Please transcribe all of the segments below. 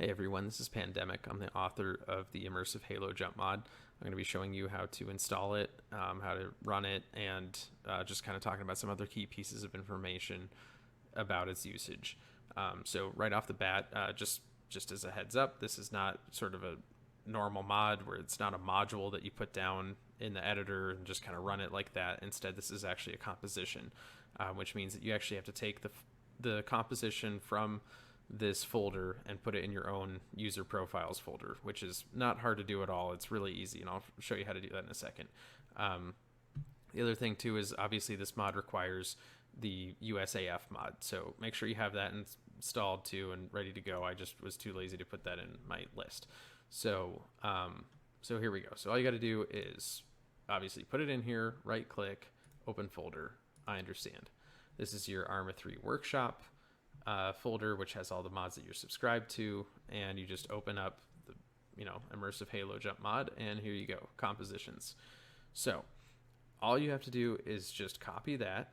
Hey everyone, this is Pandemic. I'm the author of the Immersive HALO Jump mod. I'm going to be showing you how to install it, how to run it, and just kind of talking about some other key pieces of information about its usage. So right off the bat, just as a heads up, this is not sort of a normal mod where it's not a module that you put down in the editor and just kind of run it like that. Instead, this is actually a composition, which means that you actually have to take the composition from this folder and put it in your own user profiles folder, which is not hard to do at all. It's really easy, and I'll show you how to do that in a second. The other thing too is obviously this mod requires the USAF mod, so make sure you have that installed too and ready to go. I just was too lazy to put that in my list. So here we go. So all you got to do is obviously put it in here, right click, open folder. I understand. This is your Arma 3 workshop folder, which has all the mods that you're subscribed to, and you just open up the Immersive HALO Jump mod, and here you go, compositions. So all you have to do is just copy that,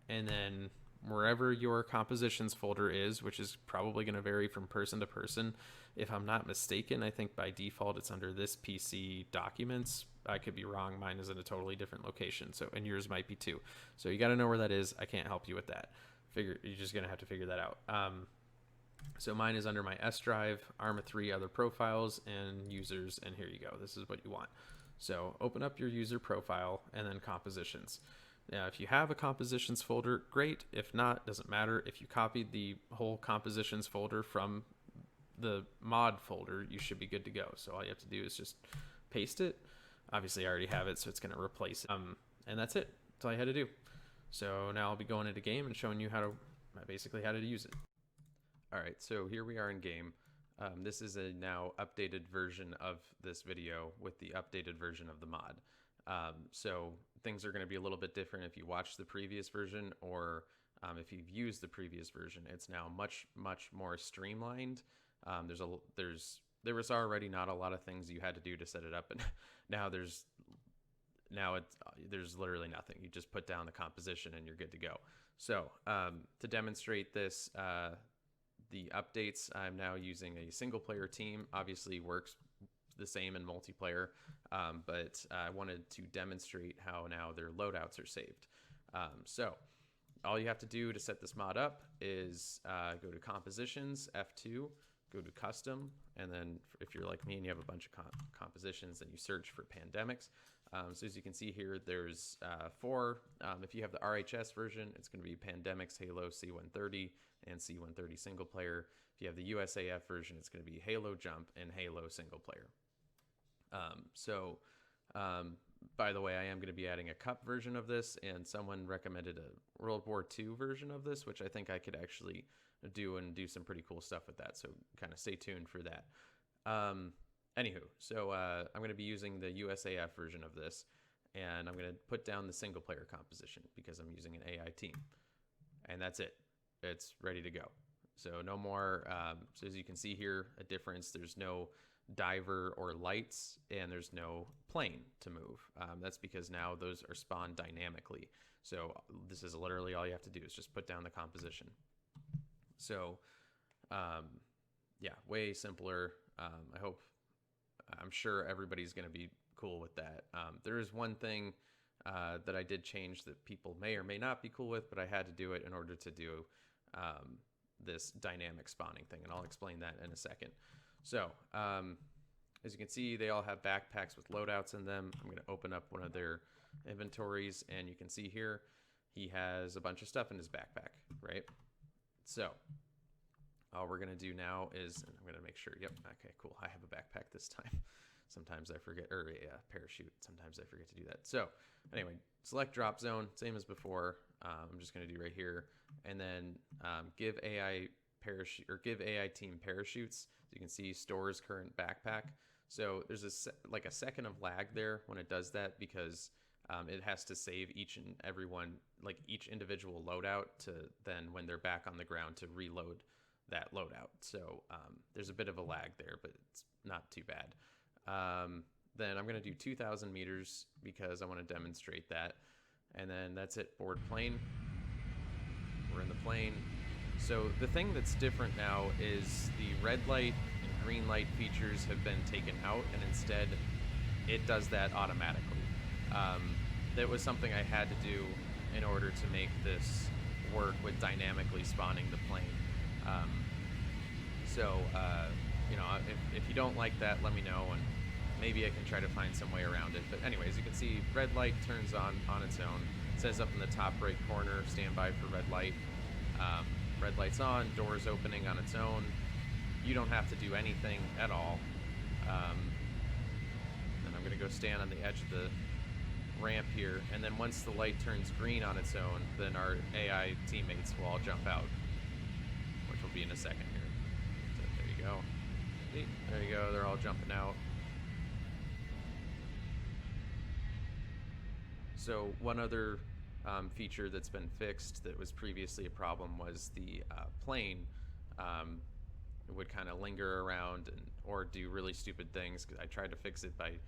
and then wherever your compositions folder is, which is probably going to vary from person to person. If I'm not mistaken, I think by default it's under this PC documents. I could be wrong. Mine is in a totally different location, so, and yours might be too. So you got to know where that is. I can't help you with that. You're just gonna have to figure that out. So mine is under my S drive, Arma 3 other profiles, and users, and here you go. This is what you want. So open up your user profile and then compositions. Now, if you have a compositions folder, great. If not, doesn't matter. If you copied the whole compositions folder from the mod folder, you should be good to go. So all you have to do is just paste it. Obviously, I already have it, so it's gonna replace it. And that's it. That's all I had to do. So now I'll be going into game and showing you basically how to use it. All right, so here we are in game. This is a now updated version of this video with the updated version of the mod. So things are going to be a little bit different if you watch the previous version, or if you've used the previous version. It's now much more streamlined. There was already not a lot of things you had to do to set it up, and now there's literally nothing. You just put down the composition and you're good to go. So to demonstrate this, the updates, I'm now using a single player team. Obviously works the same in multiplayer, but I wanted to demonstrate how now their loadouts are saved. So all you have to do to set this mod up is go to compositions, F2, go to custom, and then if you're like me and you have a bunch of compositions, then you search for pandemics. So as you can see here, there's 4. If you have the RHS version, it's going to be Pandemics HALO C130 and C130 single player. If you have the USAF version, it's going to be HALO Jump and HALO single player. By the way, I am going to be adding a cup version of this, and someone recommended a World War II version of this, which I think I could actually do some pretty cool stuff with that. So kind of stay tuned for that. Anywho, so I'm going to be using the USAF version of this, and I'm going to put down the single player composition because I'm using an AI team. And that's it. It's ready to go. So no more, so as you can see here, a difference. There's no diver or lights, and there's no plane to move. That's because now those are spawned dynamically. So this is literally all you have to do is just put down the composition. So yeah, way simpler. I'm sure everybody's going to be cool with that. There is one thing that I did change that people may or may not be cool with, but I had to do it in order to do this dynamic spawning thing, and I'll explain that in a second. So as you can see, they all have backpacks with loadouts in them. I'm going to open up one of their inventories, and you can see here he has a bunch of stuff in his backpack, right? So all we're going to do now is, and I'm going to make sure, yep, okay, cool. I have a backpack this time. Sometimes I forget, or a parachute. Sometimes I forget to do that. So anyway, select drop zone, same as before. I'm just going to do right here. And then give AI team parachutes. So you can see stores current backpack. So there's a second of lag there when it does that, because it has to save each and every one, like each individual loadout, to then when they're back on the ground to reload that loadout. So there's a bit of a lag there, but it's not too bad. Then I'm going to do 2,000 meters because I want to demonstrate that. And then that's it, board plane. We're in the plane. So the thing that's different now is the red light green light features have been taken out, and instead it does that automatically. That was something I had to do in order to make this work with dynamically spawning the plane. You know, if you don't like that, let me know, and maybe I can try to find some way around it. But anyways, you can see red light turns on its own. It says up in the top right corner, stand by for red light. Red light's on, doors opening on its own. You don't have to do anything at all. And I'm gonna go stand on the edge of the ramp here, and then once the light turns green on its own, then our AI teammates will all jump out, which will be in a second here. So there you go. See? There you go, they're all jumping out. So one other feature that's been fixed that was previously a problem was the plane would kind of linger around or do really stupid things. I tried to fix it by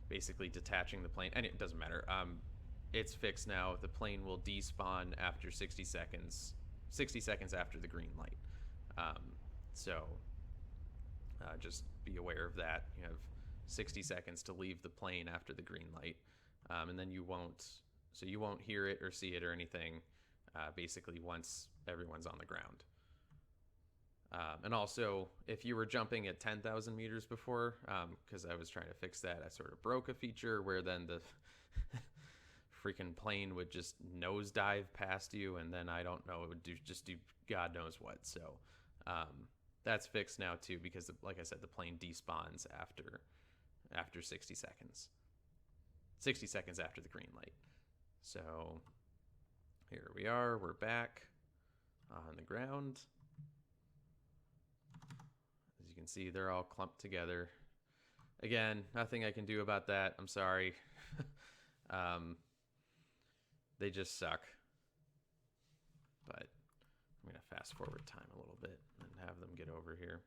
basically detaching the plane, and it doesn't matter. It's fixed now. The plane will despawn after 60 seconds after the green light. Just be aware of that. You have 60 seconds to leave the plane after the green light, and then you won't hear it or see it or anything basically once everyone's on the ground. And also, if you were jumping at 10,000 meters before, because I was trying to fix that, I sort of broke a feature where then the freaking plane would just nosedive past you, and then I don't know, it would do God knows what. So that's fixed now too, because like I said, the plane despawns after 60 seconds. 60 seconds after the green light. So here we are, we're back on the ground. As you can see, they're all clumped together. Again, nothing I can do about that. I'm sorry. They just suck. But I'm going to fast forward time a little bit and have them get over here.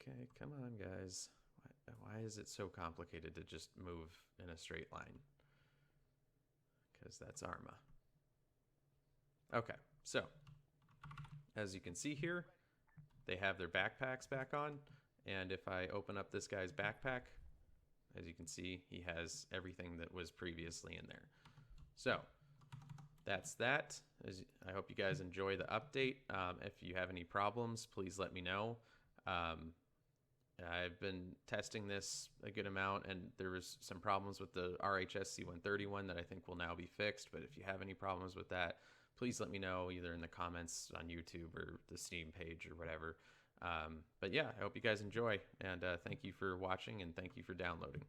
Okay, come on, guys. Why is it so complicated to just move in a straight line? Because that's Arma. Okay, so as you can see here, they have their backpacks back on, and if I open up this guy's backpack, as you can see, he has everything that was previously in there. So that's that. I hope you guys enjoy the update. If you have any problems, please let me know. I've been testing this a good amount, and there was some problems with the RHS C131 that I think will now be fixed. But if you have any problems with that, please let me know either in the comments on YouTube or the Steam page or whatever. But yeah, I hope you guys enjoy, and thank you for watching, and thank you for downloading.